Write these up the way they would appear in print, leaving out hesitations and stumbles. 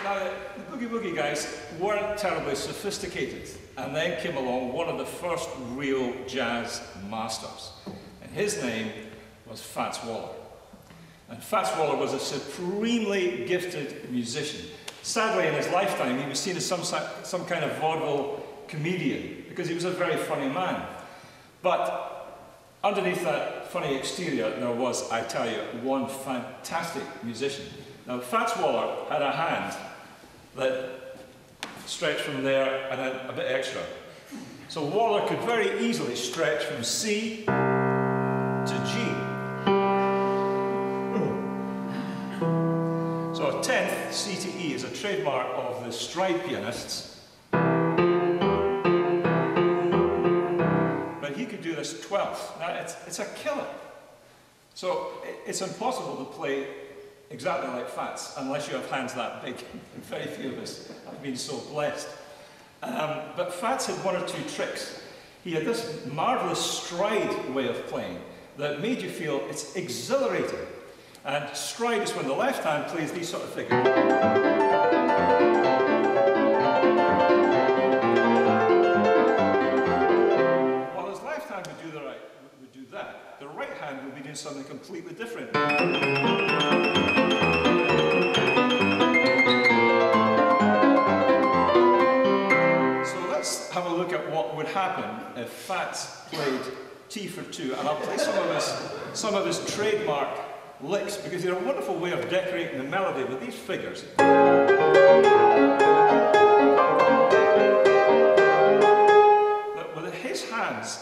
Now, the Boogie Woogie guys weren't terribly sophisticated, and then came along one of the first real jazz masters, and his name was Fats Waller. And Fats Waller was a supremely gifted musician. Sadly, in his lifetime, he was seen as some kind of vaudeville comedian, because he was a very funny man. But underneath that funny exterior, there was, I tell you, one fantastic musician. Now, Fats Waller had a hand that stretched from there and then a bit extra. So Waller could very easily stretch from C to G. So a 10th, C to E, is a trademark of the stride pianists. But he could do this 12th. Now, it's a killer. So it's impossible to play exactly like Fats unless you have hands that big. Very few of us have been so blessed. But Fats had one or two tricks. He had this marvellous stride way of playing that made you feel it's exhilarating. And stride is when the left hand plays these sort of figures. While his left hand would do that, the right hand would be doing something completely different. So let's have a look at what would happen if Fats played T for 2, and I'll play some of his trademark licks, because they're a wonderful way of decorating the melody with these figures. But with his hands,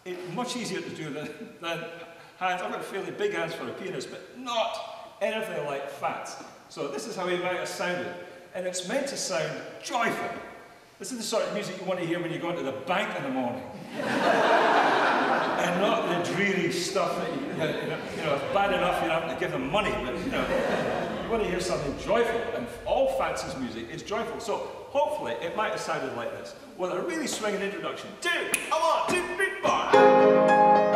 it's much easier to do than hands. I've got fairly big hands for a pianist, but not anything like Fats. So this is how he might have sounded, and it's meant to sound joyful. This is the sort of music you want to hear when you go into the bank in the morning. And not the dreary stuff that it's bad enough you don't have to give them money, but you want to hear something joyful, and all Fats' music is joyful. So hopefully it might have sounded like this, with a really swinging introduction. 2, 1, 2, 3, 4.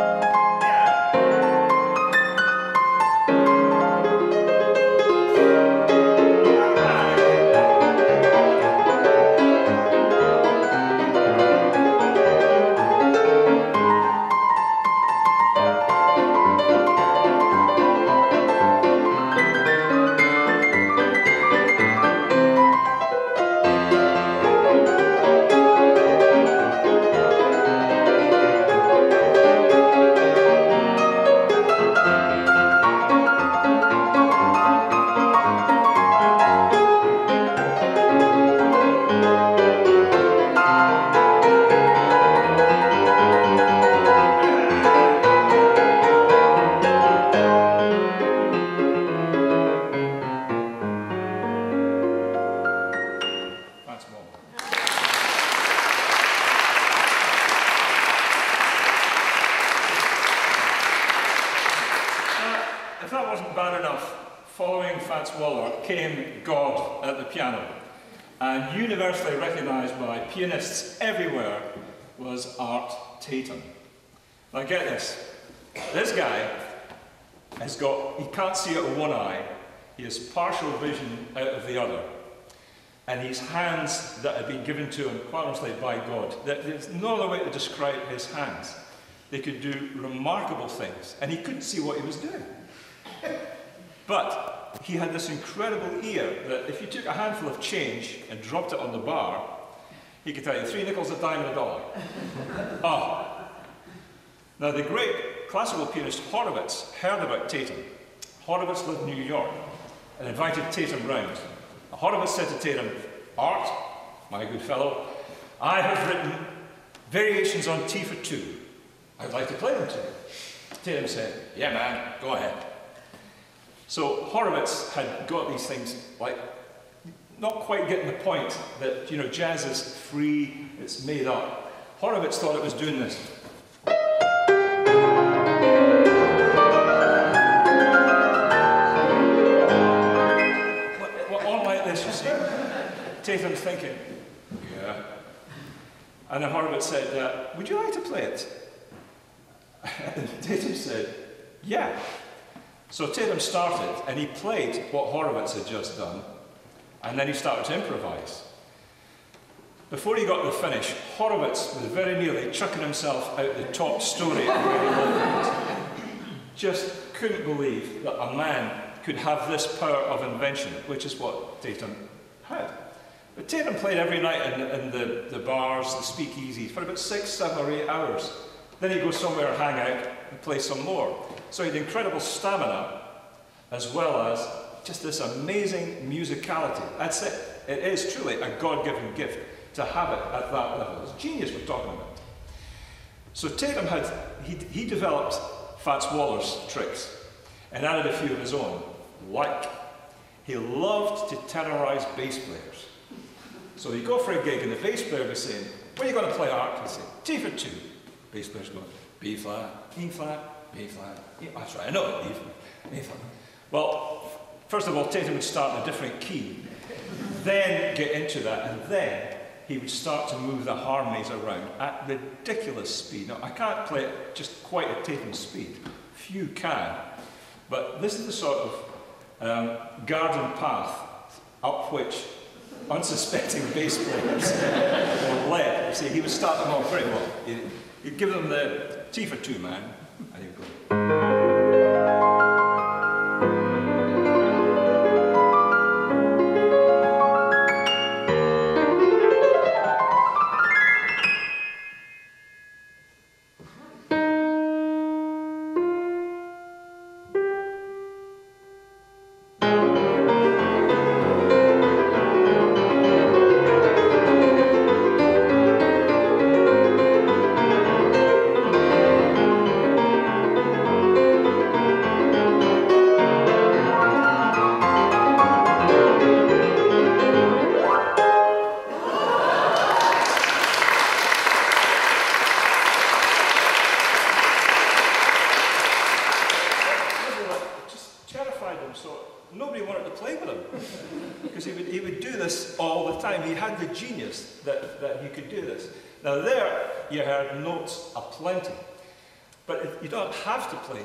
If that wasn't bad enough, following Fats Waller came God at the piano, and universally recognised by pianists everywhere was Art Tatum. Now get this guy has got, he can't see out of one eye, he has partial vision out of the other, and his hands that had been given to him quite honestly by God, there's no other way to describe his hands. They could do remarkable things, and he couldn't see what he was doing. But he had this incredible ear that if you took a handful of change and dropped it on the bar, he could tell you 3 nickels, a dime, and a dollar. Ah. Now the great classical pianist Horowitz heard about Tatum. Horowitz lived in New York and invited Tatum round. Horowitz said to Tatum, "Art, my good fellow, I have written variations on T for 2. I'd like to play them to you." Tatum said, "Yeah man, go ahead." So Horowitz had got these things, like, not quite getting the point that, jazz is free, it's made up. Horowitz thought it was doing this. On like this, you see. Tatum's thinking, yeah. And then Horowitz said, "Would you like to play it?" And Tatum said, "Yeah." So Tatum started, and he played what Horowitz had just done, and then he started to improvise. Before he got to the finish, Horowitz was very nearly chucking himself out the top story of where he lived. Just couldn't believe that a man could have this power of invention, which is what Tatum had. But Tatum played every night in the bars, the speakeasies, for about 6, 7 or 8 hours. Then he'd go somewhere, hang out, and play some more. So he had incredible stamina, as well as just this amazing musicality. That's it. It is truly a God-given gift to have it at that level. It's genius we're talking about. So Tatum he developed Fats Waller's tricks and added a few of his own. Like, he loved to terrorize bass players. So he'd go for a gig and the bass player was saying, "What are you going to play, Art?" He'd say, "T for 2. Bass player's going, B flat, E flat, B flat, E. That's right, I know it, E flat, E flat. Well, first of all, Tatum would start in a different key, then get into that, and then he would start to move the harmonies around at ridiculous speed. Now, I can't play it just quite at Tatum's speed. Few can. But this is the sort of garden path up which unsuspecting bass players were led. See, he would start them off very well. He'd give them the T for 2, man, and he'd go. Genius that he could do this. Now there you heard notes aplenty, but you don't have to play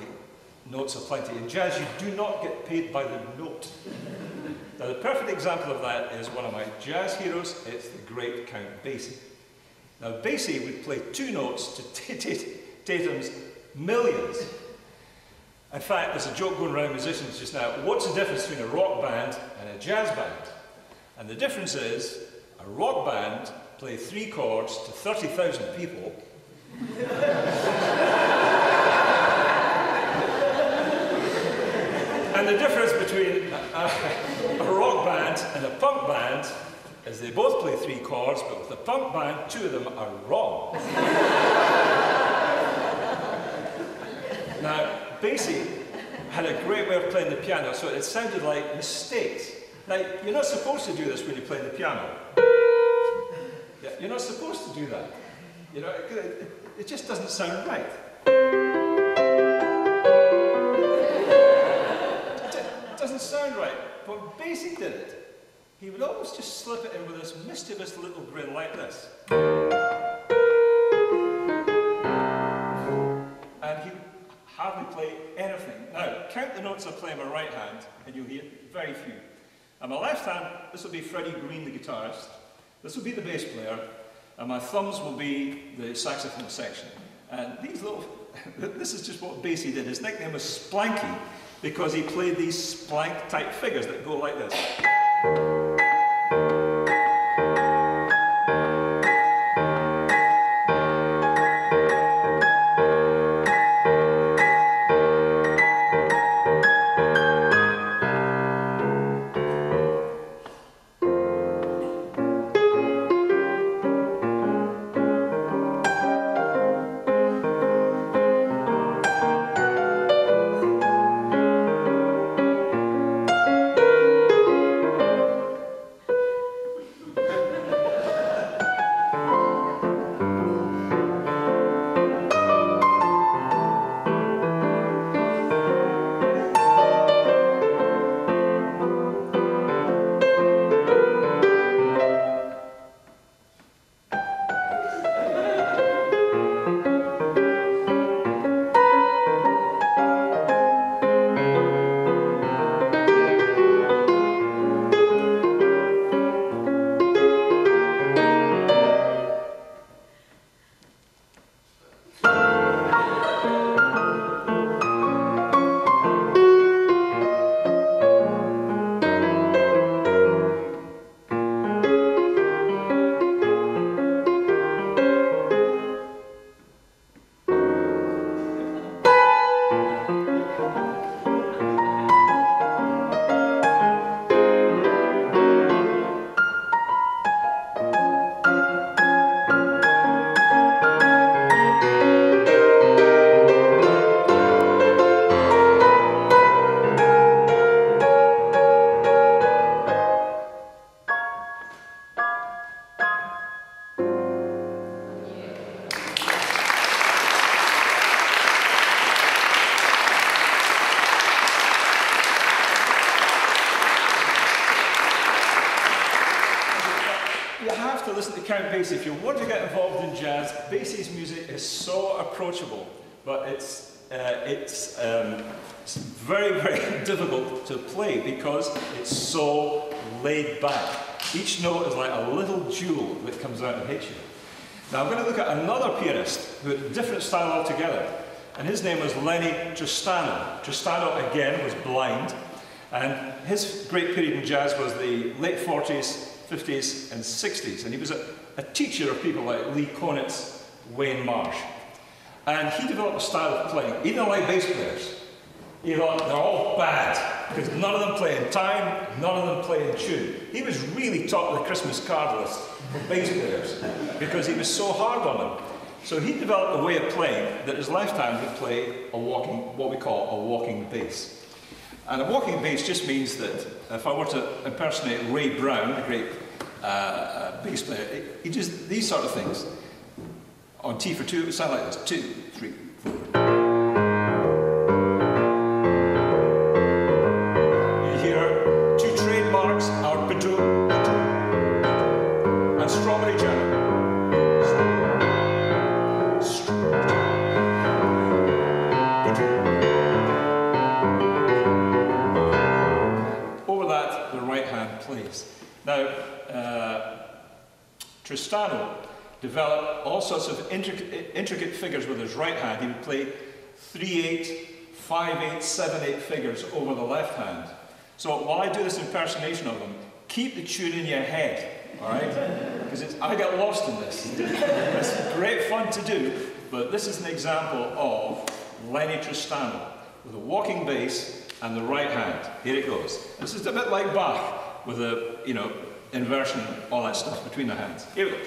notes aplenty. In jazz you do not get paid by the note. Now the perfect example of that is one of my jazz heroes. It's the great Count Basie. Now Basie would play 2 notes to Tatum's millions. In fact, there's a joke going around musicians just now, what's the difference between a rock band and a jazz band? And the difference is a rock band play 3 chords to 30,000 people. And the difference between a rock band and a punk band is they both play 3 chords, but with the punk band, 2 of them are wrong. Now, Basie had a great way of playing the piano, so it sounded like mistakes. Now, you're not supposed to do this when you play the piano. Yeah, you're not supposed to do that. You know, it just doesn't sound right. It doesn't sound right. But when Basie did it, he would always just slip it in with this mischievous little grin like this. And he would hardly play anything. Now, count the notes I play in my right hand, and you'll hear very few. On my left hand, this will be Freddie Green, the guitarist. This will be the bass player, and my thumbs will be the saxophone section. And these little, this is just what Basie did. His nickname was Splanky, because he played these splank-type figures that go like this. have to listen to Count Basie. If you want to get involved in jazz, Basie's music is so approachable, but it's very, very difficult to play because it's so laid back. Each note is like a little jewel that comes out and hits you. Now I'm going to look at another pianist who had a different style altogether, and his name was Lenny Tristano. Tristano, again, was blind, and his great period in jazz was the late 40s, 50s and 60s, and he was a teacher of people like Lee Konitz, Wayne Marsh. And he developed a style of playing. He didn't like bass players. He thought they're all bad, because none of them play in time, none of them play in tune. He was really top of the Christmas card list for bass players, because he was so hard on them. So he developed a way of playing that his left hand would play what we call a walking bass. And a walking bass just means that if I were to impersonate Ray Brown, the great bass player, he does these sort of things. On T for 2, it would sound like this: 2, 3, 4. You hear two trademarks: arpeggio and strawberry jam. Over that, the right hand plays. Now, Tristano developed all sorts of intricate figures with his right hand. He would play 3/8, 5/8, 7/8 figures over the left hand. So while I do this impersonation of him, keep the tune in your head, all right? Because I get lost in this. It's great fun to do, but this is an example of Lenny Tristano with a walking bass and the right hand. Here it goes. This is a bit like Bach with a, inversion, all that stuff between the hands. Here we go.